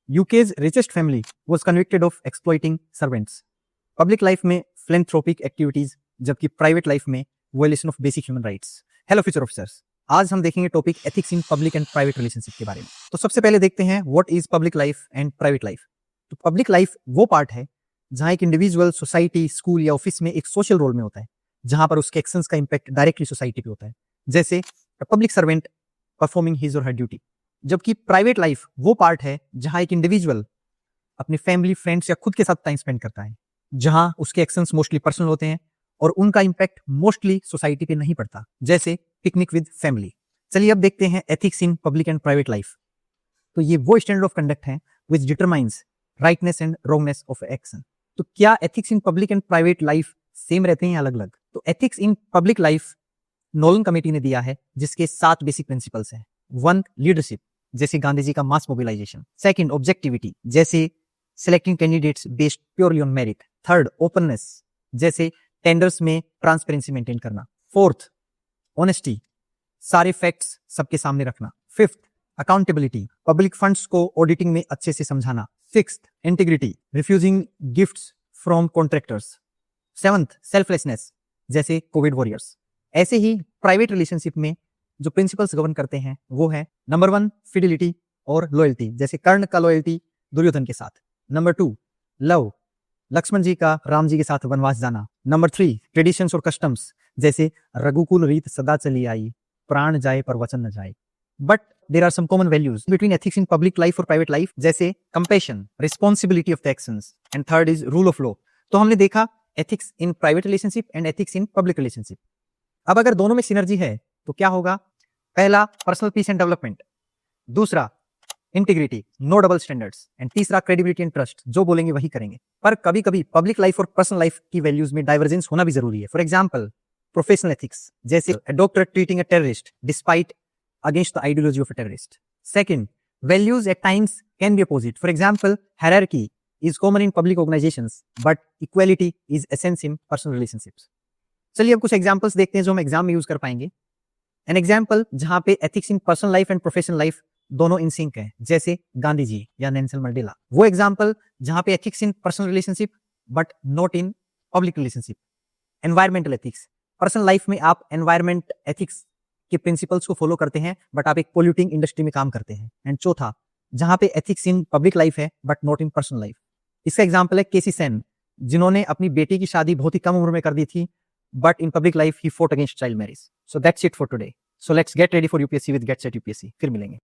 UK's richest family was convicted of exploiting servants. Public life में philanthropic activities, जबकि private life में violation of basic human rights. Hello future officers, आज हम देखेंगे topic ethics in public and private relationship के बारे में। तो सबसे पहले देखते हैं what is public life and private life. तो पब्लिक लाइफ वो पार्ट है जहां एक इंडिविजुअल सोसाइटी, स्कूल या ऑफिस में एक सोशल रोल में होता है, जहां पर उसके एक्शंस का इंपैक्ट डायरेक्टली सोसाइटी पे होता है, जैसे पब्लिक सर्वेंट परफॉर्मिंग हिज और हर ड्यूटी। जबकि प्राइवेट लाइफ वो पार्ट है जहां एक इंडिविजुअल अपनी फैमिली, फ्रेंड्स या खुद के साथ टाइम स्पेंड करता है, जहां उसके एक्शंस मोस्टली पर्सनल होते हैं और उनका इंपैक्ट मोस्टली सोसाइटी पे नहीं पड़ता, जैसे पिकनिक विद फैमिली। चलिए अब देखते हैं ethics in public and private life. तो ये वो स्टैंडर्ड ऑफ कंडक्ट है which determines rightness and wrongness of action. तो क्या ethics in public and private life same रहते हैं या अलग अलग? तो ethics in public life Nolan committee ने दिया है, जिसके 7 बेसिक प्रिंसिपल्स हैं। 1 लीडरशिप, जैसे गांधी जी का मास मोबिलाइजेशन। 2 ऑब्जेक्टिविटी, जैसे selecting candidates based purely on merit. 3 openness, जैसे टेंडर्स में ट्रांसपेरेंसी मेंटेन करना। 4 ऑनेस्टी, सारे फैक्ट्स सबके सामने रखना। 5 अकाउंटेबिलिटी, पब्लिक फंड्स को ऑडिटिंग में अच्छे से समझाना। 6 integrity, refusing gifts from contractors. 7 selflessness, जैसे कोविड वॉरियर्स। ऐसे ही प्राइवेट रिलेशनशिप में जो प्रिंसिपल्स गवर्न करते हैं वो है नंबर 1 फिडिलिटी और लॉयल्टी, जैसे कर्ण का लॉयल्टी दुर्योधन के साथ। नंबर 2 लव, लक्ष्मण जी का राम जी के साथ वनवास जाना। नंबर 3 ट्रेडिशंस और कस्टम्स, जैसे रघुकुल रीत सदा चली आई, प्राण जाए पर वचन न जाए। But there are some common values between ethics in public life और प्राइवेट लाइफ, जैसे compassion, responsibility of the actions, and 3rd is rule of law. तो हमने देखा ethics in private relationship and ethics in public relationship. अब अगर दोनों में synergy है तो क्या होगा? पहला पर्सनल पीस एंड डेवलपमेंट, दूसरा integrity, no double standards, and तीसरा क्रेडिबिलिटी एंड ट्रस्ट, जो बोलेंगे वही करेंगे। पर कभी कभी पब्लिक लाइफ और पर्सनल लाइफ की वैल्यूज में डाइवर्जेंस होना भी जरूरी है। फॉर एग्जांपल प्रोफेशनल एथिक्स, जैसे a doctor treating a terrorist despite against the ideology of a terrorist. Second, values at times can be opposite. For example hierarchy is common in public organizations, but equality is essence in personal relationships. चलिए अब कुछ examples देखते हैं जो हम exam में use कर पाएंगे। एन एग्जांपल जहां पे ethics in personal life and professional life दोनों इन सिंक है, जैसे गांधी जी या नेल्सन मंडेला। वो एग्जांपल जहां पे ethics in personal relationship but not in public relationship. Environmental ethics, personal life में आप एनवायरमेंट एथिक्स के प्रिंसिपल्स को फॉलो करते हैं बट आप एक पोल्यूटिंग इंडस्ट्री में काम करते हैं। एंड चौथा, जहां पे एथिक्स इन पब्लिक लाइफ है but not in personal life. इसका एग्जांपल है केसी सेन, जिन्होंने अपनी बेटी की शादी बहुत ही कम उम्र में कर दी थी, but in public life he fought against child marriage. So that's it for today. So let's get ready for UPSC with get set UPSC. फिर मिलेंगे।